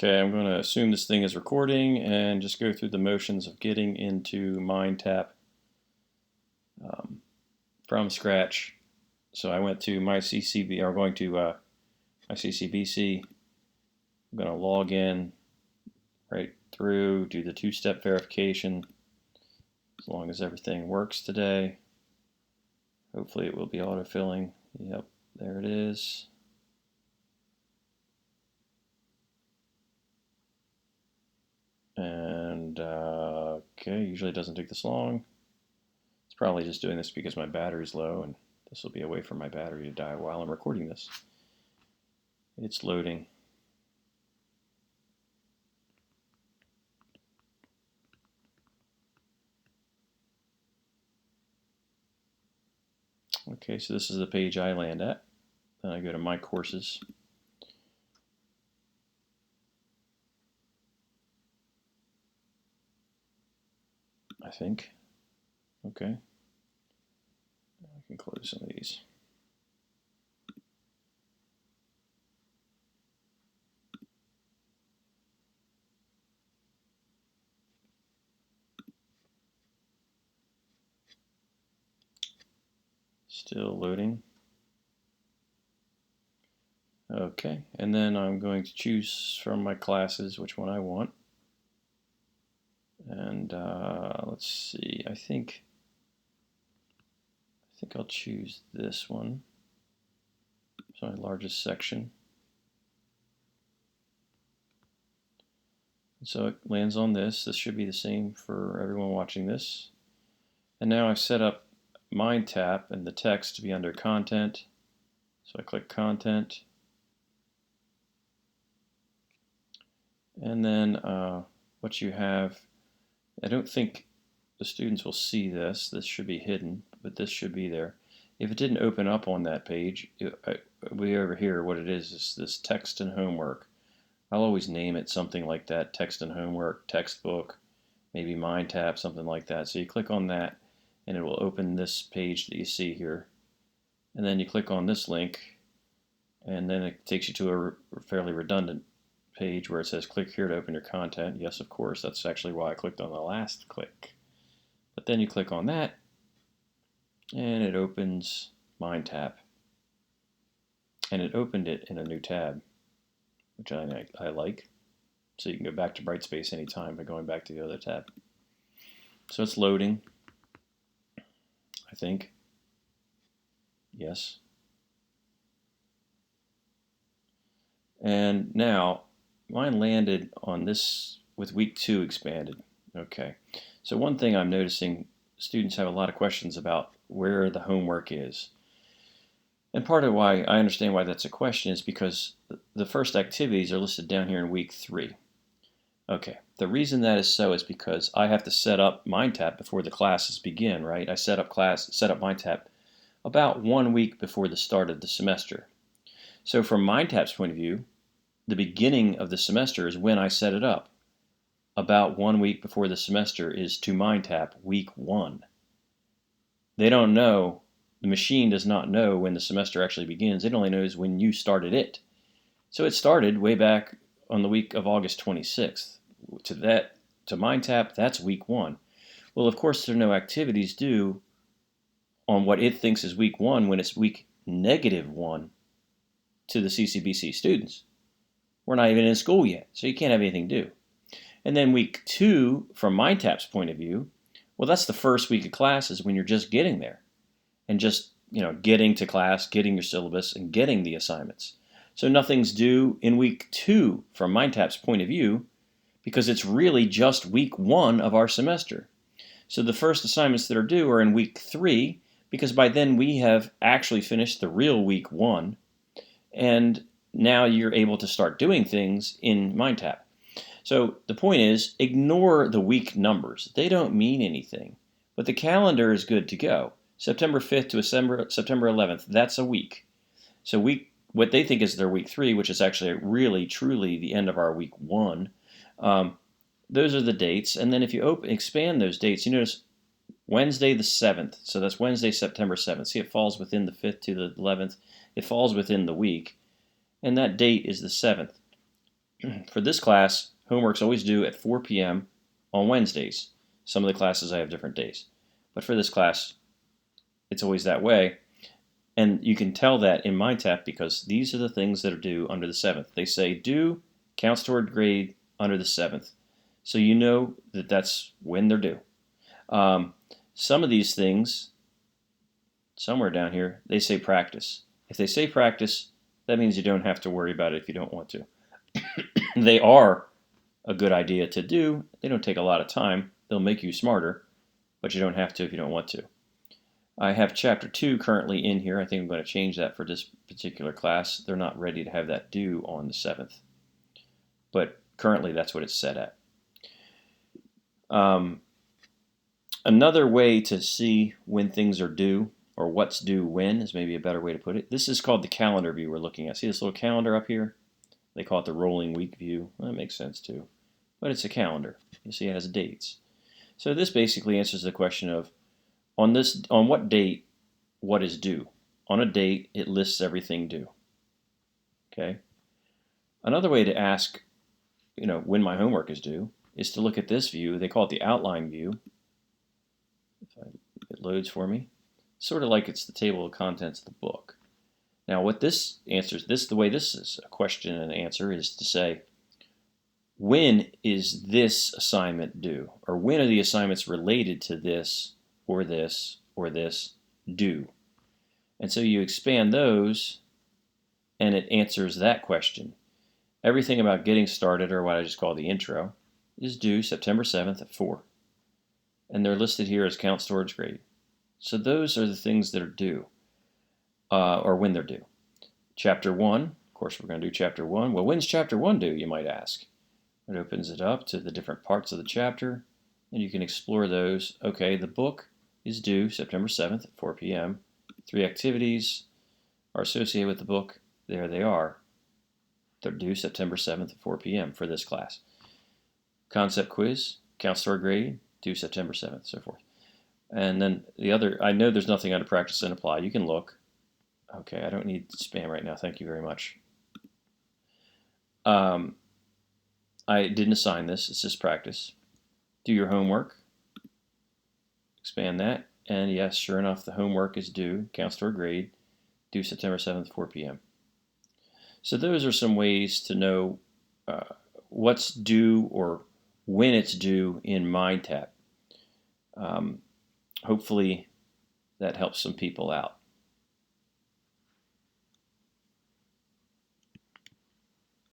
Okay, I'm going to assume this thing is recording and just go through the motions of getting into MindTap from scratch. So I went to my CCB, or going to my CCBC. I'm going to log in right through, do the two-step verification, as long as everything works today. Hopefully it will be autofilling. Yep, there it is. And okay, usually it doesn't take this long. It's probably just doing this because my battery's low, and this will be a way for my battery to die while I'm recording this. It's loading. Okay, so this is the page I land at. Then I go to My Courses. I think. Okay. I can close some of these. Still loading. Okay, and then I'm going to choose from my classes which one I want. And let's see, I think I'll choose this one. It's my largest section. So it lands on this. This should be the same for everyone watching this. And now I've set up MindTap and the text to be under Content. So I click Content. And then what you have, I don't think the students will see this. This should be hidden, but this should be there. If it didn't open up on that page, we over here, what it is this text and homework. I'll always name it something like that, text and homework, textbook, maybe MindTap, something like that. So you click on that, and it will open this page that you see here. And then you click on this link, and then it takes you to a fairly redundant page where it says click here to open your content. Yes, of course, that's actually why I clicked on the last click. But then you click on that, and it opens MindTap. And it opened it in a new tab, which I like. So you can go back to Brightspace anytime by going back to the other tab. So it's loading, I think. Yes. And now, mine landed on this with week 2 expanded. Okay. So one thing I'm noticing, students have a lot of questions about where the homework is. And part of why I understand why that's a question is because the first activities are listed down here in week 3. Okay, the reason that is so is because I have to set up MindTap before the classes begin, right? I set up MindTap about 1 week before the start of the semester. So from MindTap's point of view, the beginning of the semester is when I set it up. About 1 week before the semester is to MindTap week 1. They don't know, the machine does not know when the semester actually begins. It only knows when you started it. So it started way back on the week of August 26th. To MindTap, that's week 1. Well, of course, there are no activities due on what it thinks is week 1 when it's week -1 to the CCBC students. We're not even in school yet, so you can't have anything due. And then week 2, from MindTap's point of view, well, that's the first week of classes when you're just getting there and just, getting to class, getting your syllabus, and getting the assignments. So nothing's due in week 2 from MindTap's point of view because it's really just week 1 of our semester. So the first assignments that are due are in week 3 because by then we have actually finished the real week 1, and now you're able to start doing things in MindTap. So the point is, ignore the week numbers. They don't mean anything. But the calendar is good to go. September 5th to September 11th, that's a week. So what they think is their week 3, which is actually really, truly the end of our week 1, those are the dates. And then if you expand those dates, you notice Wednesday the 7th. So that's Wednesday, September 7th. See, it falls within the 5th to the 11th. It falls within the week. And that date is the 7th. For this class, homework's always due at 4 p.m. on Wednesdays. Some of the classes I have different days. But for this class, it's always that way. And you can tell that in MindTap because these are the things that are due under the 7th. They say due counts toward grade under the 7th. So you know that that's when they're due. Some of these things, somewhere down here, they say practice. If they say practice, that means you don't have to worry about it if you don't want to. They are a good idea to do. They don't take a lot of time. They'll make you smarter, but you don't have to if you don't want to. I have Chapter 2 currently in here. I think I'm going to change that for this particular class. They're not ready to have that due on the 7th, but currently that's what it's set at. Another way to see when things are due, or what's due when, is maybe a better way to put it. This is called the calendar view we're looking at. See this little calendar up here? They call it the rolling week view. Well, that makes sense too. But it's a calendar. You see it has dates. So this basically answers the question of, on what date, what is due? On a date, it lists everything due. Okay. Another way to ask, when my homework is due, is to look at this view. They call it the outline view. If it loads for me, sort of like it's the table of contents of the book. Now, what this answers, the way this is a question and answer, is to say, when is this assignment due? Or when are the assignments related to this, or this, or this due? And so you expand those, and it answers that question. Everything about getting started, or what I just call the intro, is due September 7th at 4. And they're listed here as counts towards grade. So those are the things that are due, or when they're due. Chapter 1, of course we're going to do Chapter 1. Well, when's Chapter 1 due, you might ask? It opens it up to the different parts of the chapter, and you can explore those. Okay, the book is due September 7th at 4 p.m. 3 activities are associated with the book. There they are. They're due September 7th at 4 p.m. for this class. Concept quiz, counts toward grade, due September 7th, so forth. And then the other, I know there's nothing under practice and apply. You can look. Okay, I don't need spam right now. Thank you very much. I didn't assign this. It's just practice. Do your homework. Expand that. And yes, sure enough, the homework is due, counts toward grade, due September 7th, 4 p.m. So those are some ways to know what's due or when it's due in MindTap. Hopefully that helps some people out.